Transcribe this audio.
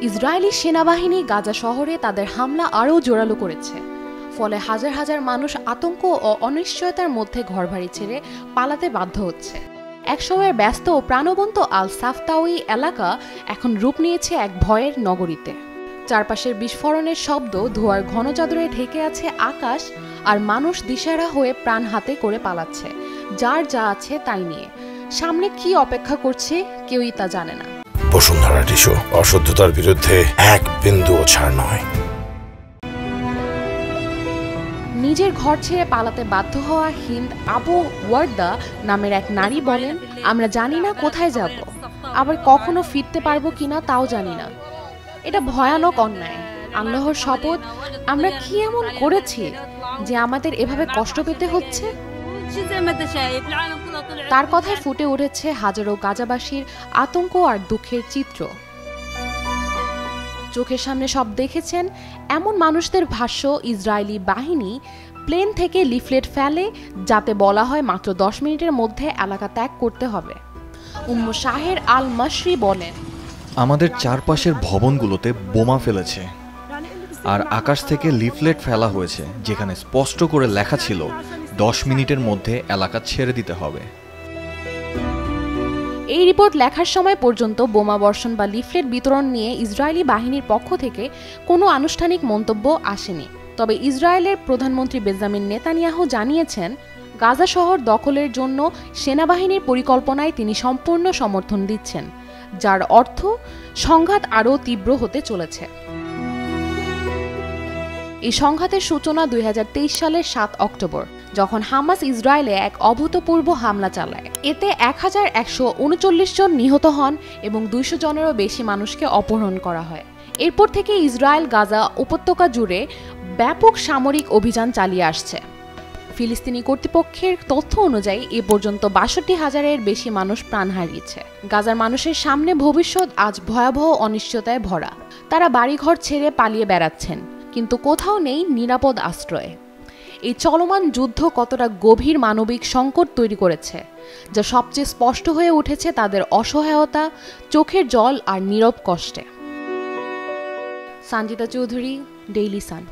Israeli সেনাবাহিনী গাজা শহরে তাদের হামলা আরও জোরালো করেছে। ফলে হাজার হাজার মানুষ আতঙ্ক ও অনিশ্চয়তার মধ্যে ঘরবাড়ি ছেড়ে পালাতে বাধ্য হচ্ছে। একসময়ের ব্যস্ত ও প্রাণবন্ত আল সাফতাউই এলাকা এখন রূপ নিয়েছে এক ভয়ের নগরীতে। চারপাশের বিস্ফোরণের শব্দ, ধোঁয়ার ঘন চাদরে ঢেকে আছে আকাশ, আর মানুষ দিশেহারা হয়ে প্রাণ হাতে করে পালাচ্ছে, যার যা আছে তাই নিয়ে। সামনে কি অপেক্ষা করছে কেউই তা জানে না। বসুন্ধরা টিস্যু, অশুদ্ধতার বিরুদ্ধে এক বিন্দুও ছাড় নয়। নিজের ঘর ছেড়ে পালাতে বাধ্য হওয়া হিন্দ আবু ওয়ার্দা নামের এক নারী বলেন, আমরা জানি না কোথায় যাব, আবার কখনো ফিরতে পারবো কিনা তাও জানি না। এটা ভয়ানক অন্যায়। আল্লাহর শপথ, আমরা কি এমন করেছি যে আমাদের এভাবে কষ্ট পেতে হচ্ছে? তার কথায় ফুটে উঠেছে হাজারো গাজাবাসীর আতঙ্ক আর দুঃখের চিত্র। চোখের সামনে সব দেখেছেন এমন মানুষদের ভাষ্য, ইসরায়েলি বাহিনী প্লেন থেকে লিফলেট ফেলে যাতে বলা হয় মাত্র 10 মিনিটের মধ্যে এলাকা ত্যাগ করতে হবে। উম্মু শাহের আল মাসরি বলেন, আমাদের চারপাশের ভবনগুলোতে বোমা ফেলেছে, আর আকাশ থেকে লিফলেট ফেলা হয়েছে যেখানে স্পষ্ট করে লেখা ছিল 10 মিনিটের মধ্যে এলাকা ছেড়ে দিতে হবে। এই রিপোর্ট লেখার সময় পর্যন্ত বোমা বর্ষণ বা লিফলেট বিতরণ নিয়ে ইসরায়েলি বাহিনীর পক্ষ থেকে কোনো আনুষ্ঠানিক মন্তব্য আসেনি। তবে ইসরায়েলের প্রধানমন্ত্রী বেঞ্জামিন নেতানিয়াহু জানিয়েছেন, গাজা শহর দখলের জন্য সেনাবাহিনীর পরিকল্পনায় তিনি সম্পূর্ণ সমর্থন দিচ্ছেন, যার অর্থ সংঘাত আরও তীব্র হতে চলেছে। এই সংঘাতের সূচনা 2023 সালের 7 অক্টোবর, যখন হামাস ইসরায়েলে এক অভূতপূর্ব হামলা চালায়। এতে 1139 জন নিহত হন এবং 200 জনেরও বেশি মানুষকে অপহরণ করা হয়। এরপর থেকে ইসরায়েল গাজা উপত্যকা জুড়ে ব্যাপক সামরিক অভিযান চালিয়ে আসছে। ফিলিস্তিনি কর্তৃপক্ষের তথ্য অনুযায়ী এ পর্যন্ত 62,000-এর বেশি মানুষ প্রাণ হারিয়েছে। গাজার মানুষের সামনে ভবিষ্যৎ আজ ভয়াবহ অনিশ্চয়তায় ভরা। তারা বাড়িঘর ছেড়ে পালিয়ে বেড়াচ্ছেন, কিন্তু কোথাও নেই নিরাপদ আশ্রয়। এই চলমান যুদ্ধ কতটা গভীর মানবিক সংকট তৈরি করেছে, যা সবচেয়ে স্পষ্ট হয়ে উঠেছে তাদের অসহায়তা, চোখের জল আর নীরব কষ্টে। Sanjita Chowdhury, Daily Sun.